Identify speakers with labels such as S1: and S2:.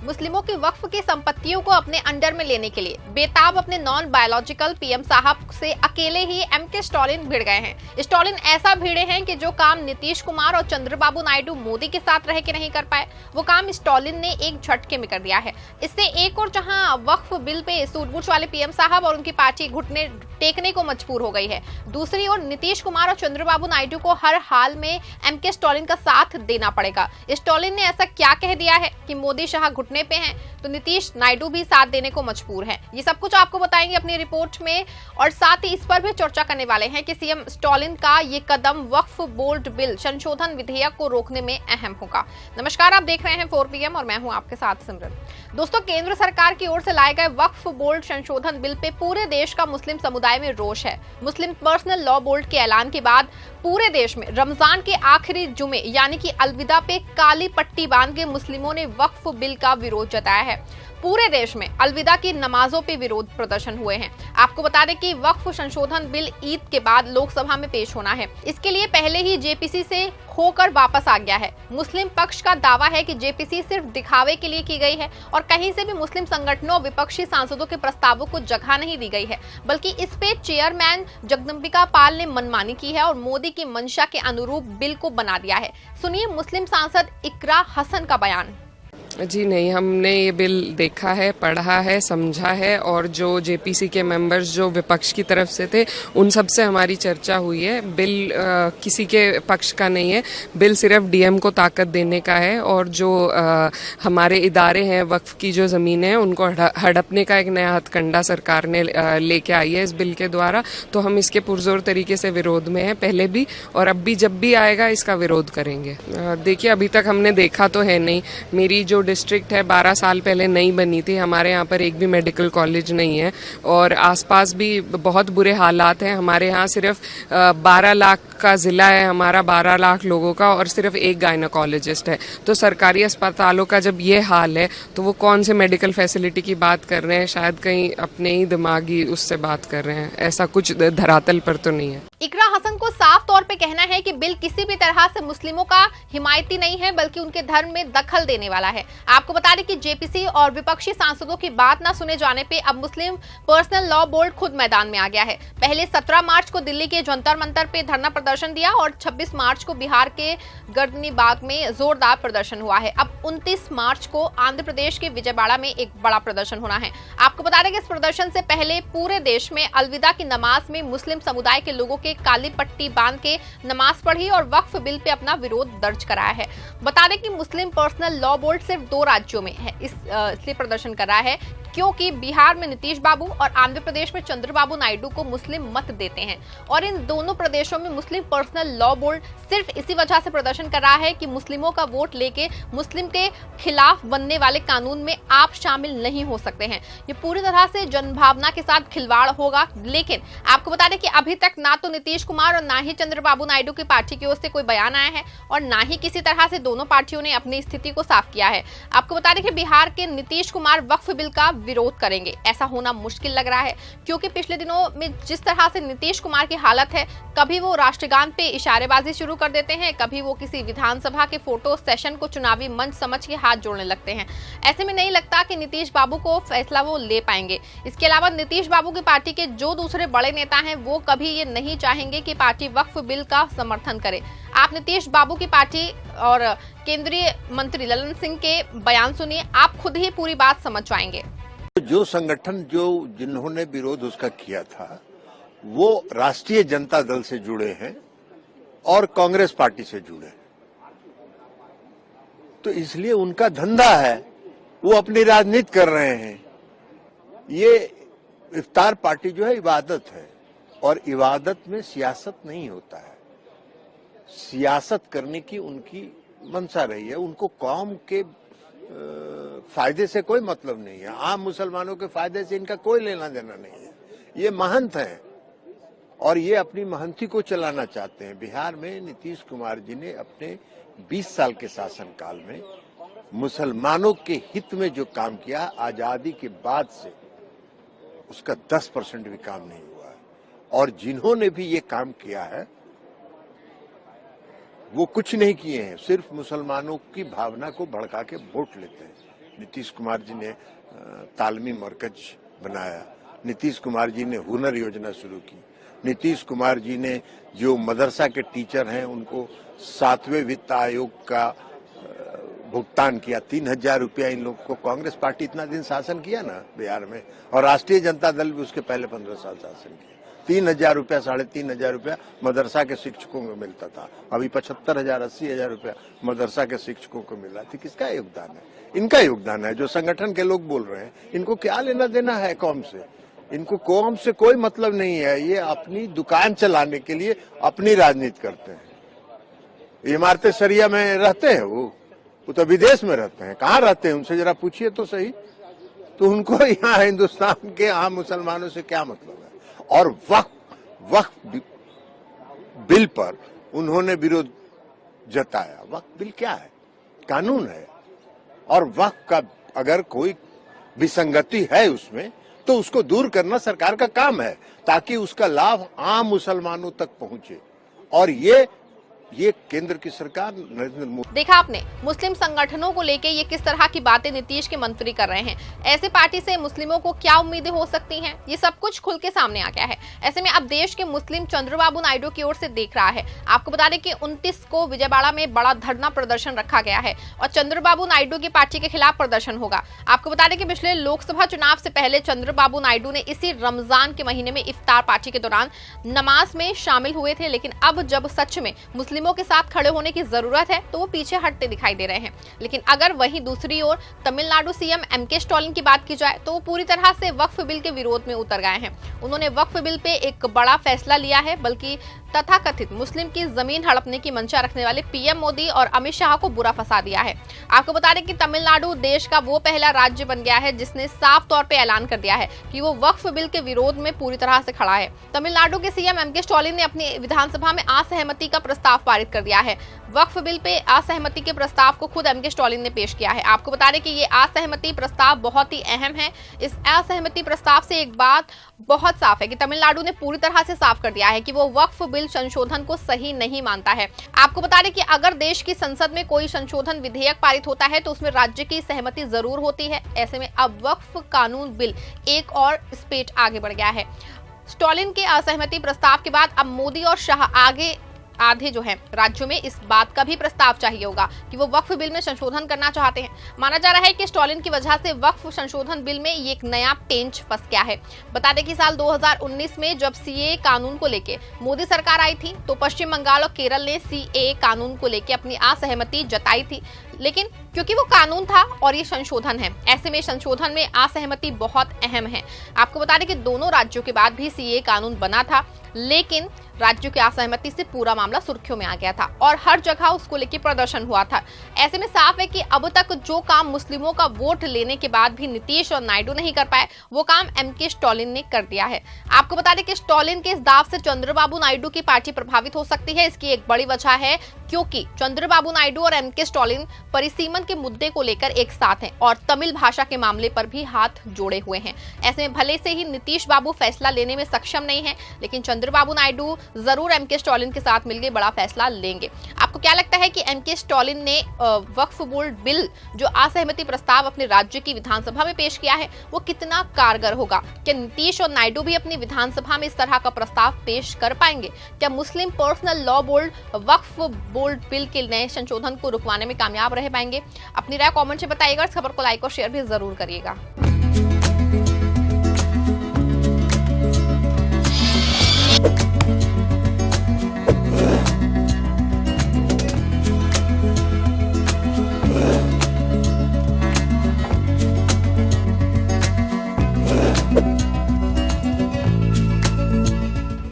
S1: मुस्लिमों की वक्फ की संपत्तियों को अपने अंडर में लेने के लिए बेताब अपने नॉन बायोलॉजिकल पीएम साहब से अकेले ही एमके स्टालिन भिड़ गए हैं। स्टालिन ऐसा भिड़े हैं कि जो काम नीतीश कुमार और चंद्रबाबू नायडू मोदी के साथ रह के नहीं कर पाए, वो काम स्टालिन ने एक झटके में कर दिया है। इससे एक और जहां वक्फ बिल पे सूझबूझ वाले पीएम साहब और उनकी पार्टी घुटने टेकने को मजबूर हो गई है, दूसरी ओर नीतीश कुमार और चंद्रबाबू नायडू को हर हाल में एमके स्टालिन का साथ देना पड़ेगा। स्टालिन ने ऐसा क्या कह दिया है कि मोदी शाह घुटने पे हैं तो नीतीश नायडू भी साथ देने को मजबूर हैं। ये सब कुछ आपको बताएंगे अपनी रिपोर्ट में, और साथ ही इस पर भी चर्चा करने वाले हैं कि सीएम स्टालिन का ये कदम वक्फ बोर्ड बिल संशोधन विधेयक को रोकने में अहम होगा। नमस्कार, आप देख रहे हैं 4 PM और मैं हूं आपके साथ सिमरन। दोस्तों, केंद्र सरकार की ओर से लाए गए वक्फ बोर्ड संशोधन बिल पे पूरे देश का मुस्लिम समुदाय में रोष है। मुस्लिम पर्सनल लॉ बोर्ड के ऐलान के बाद पूरे देश में रमजान के आखिरी जुमे यानी कि अलविदा पे काली पट्टी बांध के मुस्लिमों ने वक्फ बिल का विरोध जताया है। पूरे देश में अलविदा की नमाजों पे विरोध प्रदर्शन हुए हैं। आपको बता दें कि वक्फ संशोधन बिल ईद के बाद लोकसभा में पेश होना है। इसके लिए पहले ही जेपीसी से होकर वापस आ गया है। मुस्लिम पक्ष का दावा है कि जेपीसी सिर्फ दिखावे के लिए की गई है और कहीं से भी मुस्लिम संगठनों और विपक्षी सांसदों के प्रस्तावों को जगह नहीं दी गई है, बल्कि इस पे चेयरमैन जगदम्बिका पाल ने मनमानी की है और मोदी की मंशा के अनुरूप बिल को बना दिया है। सुनिए मुस्लिम सांसद इकरा हसन का बयान।
S2: जी नहीं, हमने ये बिल देखा है, पढ़ा है, समझा है और जो जेपीसी के मेंबर्स जो विपक्ष की तरफ से थे उन सब से हमारी चर्चा हुई है। बिल किसी के पक्ष का नहीं है, बिल सिर्फ डीएम को ताकत देने का है और जो हमारे इदारे हैं, वक्फ की जो ज़मीनें हैं उनको हड़पने का एक नया हथकंडा सरकार ने लेके आई है इस बिल के द्वारा। तो हम इसके पुरजोर तरीके से विरोध में हैं, पहले भी और अब भी जब भी आएगा इसका विरोध करेंगे। देखिए, अभी तक हमने देखा तो है नहीं। मेरी जो डिस्ट्रिक्ट है 12 साल पहले नई बनी थी, हमारे यहाँ पर एक भी मेडिकल कॉलेज नहीं है और आसपास भी बहुत बुरे हालात हैं। हमारे यहाँ सिर्फ 12 लाख का जिला है हमारा, 12 लाख लोगों का, और सिर्फ एक गायनोकोलॉजिस्ट है। तो सरकारी अस्पतालों का जब ये हाल है तो वो कौन से मेडिकल फैसिलिटी की बात कर रहे हैं? शायद कहीं अपने ही दिमागी उससे बात कर रहे हैं, ऐसा कुछ धरातल पर तो नहीं है।
S1: इकरा हसन को साफ तौर पे कहना है कि बिल किसी भी तरह से मुस्लिमों का हिमायती नहीं है, बल्कि उनके धर्म में दखल देने वाला है। आपको बता दें कि जेपीसी और विपक्षी सांसदों की बात न सुने जाने पे अब मुस्लिम पर्सनल लॉ बोर्ड खुद मैदान में आ गया है। पहले 17 मार्च को दिल्ली के जंतर मंतर पे धरना प्रदर्शन दिया और 26 मार्च को बिहार के गर्दनी बाग में जोरदार प्रदर्शन हुआ है। अब 29 मार्च को आंध्र प्रदेश के विजयवाड़ा में एक बड़ा प्रदर्शन होना है। आपको बता दें कि इस प्रदर्शन से पहले पूरे देश में अलविदा की नमाज में मुस्लिम समुदाय के लोगों के काली पट्टी बांध के नमाज पढ़ी और वक्फ बिल पे अपना विरोध दर्ज कराया है। बता दें कि मुस्लिम पर्सनल लॉ बोर्ड सिर्फ 2 राज्यों में है, इसलिए प्रदर्शन कर रहा है क्योंकि बिहार में नीतीश बाबू और आंध्र प्रदेश में चंद्रबाबू नायडू को मुस्लिम मत देते हैं और इन दोनों प्रदेशों में मुस्लिम पर्सनल लॉ बोर्ड सिर्फ इसी वजह से प्रदर्शन कर रहा है कि मुस्लिमों का वोट लेके मुस्लिम के खिलाफ बनने वाले कानून में आप शामिल नहीं हो सकते हैं। ये पूरी तरह से जनभावना के साथ खिलवाड़ होगा। लेकिन आपको बता दें कि अभी तक ना तो नीतीश कुमार और ना ही चंद्रबाबू नायडू की पार्टी की ओर से कोई बयान आया है और ना ही किसी तरह से दोनों पार्टियों ने अपनी स्थिति को साफ किया है। आपको बता दें कि बिहार के नीतीश कुमार वक्फ बिल का विरोध करेंगे, ऐसा होना मुश्किल लग रहा है क्योंकि पिछले दिनों में जिस तरह से नीतीश कुमार की हालत है, कभी वो राष्ट्रगान पे इशारेबाजी शुरू कर देते हैं, कभी वो किसी विधानसभा के फोटो सेशन को चुनावी मंच समझ के हाथ जोड़ने लगते हैं। ऐसे में नहीं लगता कि नीतीश बाबू को फैसला वो ले पाएंगे। इसके अलावा नीतीश बाबू की पार्टी के जो दूसरे बड़े नेता हैं वो कभी ये नहीं चाहेंगे कि पार्टी वक्फ बिल का समर्थन करे। आप नीतीश बाबू की पार्टी और केंद्रीय मंत्री ललन सिंह के बयान सुनिए, आप खुद ही पूरी बात समझ पाएंगे।
S3: जो संगठन जिन्होंने विरोध उसका किया था वो राष्ट्रीय जनता दल से जुड़े हैं और कांग्रेस पार्टी से जुड़े हैं, तो इसलिए उनका धंधा है, वो अपनी राजनीति कर रहे हैं। ये इफ्तार पार्टी जो है इबादत है और इबादत में सियासत नहीं होता है। सियासत करने की उनकी मंशा रही है, उनको कौम के फायदे से कोई मतलब नहीं है, आम मुसलमानों के फायदे से इनका कोई लेना देना नहीं है। ये महंत हैं और ये अपनी महंती को चलाना चाहते हैं। बिहार में नीतीश कुमार जी ने अपने 20 साल के शासनकाल में मुसलमानों के हित में जो काम किया, आजादी के बाद से उसका 10% भी काम नहीं हुआ है। और जिन्होंने भी ये काम किया है वो कुछ नहीं किए हैं, सिर्फ मुसलमानों की भावना को भड़का के वोट लेते हैं। नीतीश कुमार जी ने तालमी मरकज बनाया, नीतीश कुमार जी ने हुनर योजना शुरू की, नीतीश कुमार जी ने जो मदरसा के टीचर हैं उनको 7वें वित्त आयोग का भुगतान किया, 3,000 रुपया इन लोगों को। कांग्रेस पार्टी इतना दिन शासन किया ना बिहार में, और राष्ट्रीय जनता दल भी उसके पहले 15 साल शासन किया। 3,000 रुपया, 3,500 रुपया मदरसा के शिक्षकों को मिलता था, अभी 75,000 80,000 रुपया मदरसा के शिक्षकों को मिला। तो किसका योगदान है? इनका योगदान है। जो संगठन के लोग बोल रहे हैं, इनको क्या लेना देना है कौम से? इनको कौम से कोई मतलब नहीं है। ये अपनी दुकान चलाने के लिए अपनी राजनीति करते हैं। इमारतें शरिया में रहते हैं, वो तो विदेश में रहते हैं। कहाँ रहते हैं उनसे जरा पूछिए तो सही। तो उनको यहाँ हिंदुस्तान के आम मुसलमानों से क्या मतलब है? और वक्फ बिल पर उन्होंने विरोध जताया। वक्फ बिल क्या है? कानून है, और वक्फ का अगर कोई विसंगति है उसमें तो उसको दूर करना सरकार का काम है, ताकि उसका लाभ आम मुसलमानों तक पहुंचे। और ये केंद्र की सरकार नरेंद्र मोदी।
S1: देखा आपने, मुस्लिम संगठनों को लेके ये किस तरह की बातें नीतीश के मंत्री कर रहे हैं। ऐसे पार्टी से मुस्लिमों को क्या उम्मीदें हो सकती हैं, ये सब कुछ खुल के सामने आ गया है। ऐसे में अब देश के मुस्लिम चंद्रबाबू नायडू की ओर से देख रहा है। आपको बता दें कि 29 को विजयवाड़ा में बड़ा धरना प्रदर्शन रखा गया है और चंद्रबाबू नायडू की पार्टी के खिलाफ प्रदर्शन होगा। आपको बता दें कि पिछले लोकसभा चुनाव से पहले चंद्रबाबू नायडू ने इसी रमजान के महीने में इफ्तार पार्टी के दौरान नमाज में शामिल हुए थे, लेकिन अब जब सच में मुस्लिमों के साथ खड़े होने की जरूरत है तो वो पीछे हटते दिखाई दे रहे हैं। लेकिन अगर वहीं दूसरी ओर तमिलनाडु सीएम एमके स्टालिन की बात की जाए तो वो पूरी तरह से वक्फ बिल के विरोध में उतर गए हैं। उन्होंने वक्फ बिल पे एक बड़ा फैसला लिया है, बल्कि तथाकथित मुस्लिम की जमीन हड़पने की मंशा रखने वाले पीएम मोदी और अमित शाह को बुरा फंसा दिया है। आपको बता दें कि तमिलनाडु देश का वो पहला राज्य बन गया है जिसने साफ तौर पे ऐलान कर दिया है कि वो वक्फ बिल के विरोध में पूरी तरह से खड़ा है। तमिलनाडु के सीएम एमके स्टालिन ने अपनी विधानसभा में असहमति का प्रस्ताव पारित कर दिया है। वक्फ बिल पे असहमति के प्रस्ताव को खुद एमके स्टालिन ने पेश किया है। आपको बता दें कि ये असहमति प्रस्ताव बहुत ही अहम है। इस असहमति प्रस्ताव से एक बात बहुत साफ है कि तमिलनाडु ने पूरी तरह से साफ कर दिया है कि वो वक्फ बिल संशोधन को सही नहीं मानता है। आपको बता दें कि अगर देश की संसद में कोई संशोधन विधेयक पारित होता है तो उसमें राज्य की सहमति जरूर होती है। ऐसे में अब वक्फ कानून बिल एक और स्टेप आगे बढ़ गया है। स्टालिन के असहमति प्रस्ताव के बाद अब मोदी और शाह आधे जो है राज्यों में इस बात का भी प्रस्ताव चाहिए होगा कि वो वक्फ बिल में संशोधन करना चाहते हैं। माना जा रहा है कि स्टालिन की वजह से वक्फ संशोधन बिल में ये एक नया पेंच फंस गया है। बता दें कि साल 2019 में जब सीए कानून को लेके मोदी सरकार आई थी तो पश्चिम बंगाल और केरल ने सीए कानून को लेके अपनी असहमति जताई थी, लेकिन क्योंकि वो कानून था और ये संशोधन है, ऐसे में संशोधन में असहमति बहुत अहम है। आपको बता दें कि दोनों राज्यों के बाद भी सीए कानून बना था, लेकिन राज्यों की असहमति से पूरा मामला सुर्खियों में आ गया था और हर जगह उसको लेकर प्रदर्शन हुआ था। ऐसे में साफ है कि अब तक जो काम मुस्लिमों का वोट लेने के बाद भी नीतीश और नायडू नहीं कर पाए, वो काम एमके स्टालिन ने कर दिया है। आपको बता दें कि स्टालिन के इस दाव से चंद्रबाबू नायडू की पार्टी प्रभावित हो सकती है। इसकी एक बड़ी वजह है क्योंकि चंद्रबाबू नायडू और एमके स्टालिन परिसीमन के मुद्दे को लेकर एक साथ हैं और तमिल भाषा के मामले पर भी हाथ जोड़े हुए हैं। ऐसे में भले से ही नीतीश बाबू फैसला लेने में सक्षम नहीं है, लेकिन चंद्रबाबू नायडू जरूर एमके स्टालिन के साथ मिलकर बड़ा फैसला लेंगे। आपको क्या लगता है कि एमके स्टालिन ने वक्फ बोर्ड बिल जो असहमति प्रस्ताव अपने राज्य की विधानसभा में पेश किया है वो कितना कारगर होगा? क्या नीतीश और नायडू भी अपनी विधानसभा में इस तरह का प्रस्ताव पेश कर पाएंगे? क्या मुस्लिम पर्सनल लॉ बोर्ड वक्फ बोर्ड बिल के नए संशोधन को रुकवाने में कामयाब रह पाएंगे? अपनी राय कमेंट से बताइएगा। इस खबर को लाइक और शेयर भी जरूर करिएगा।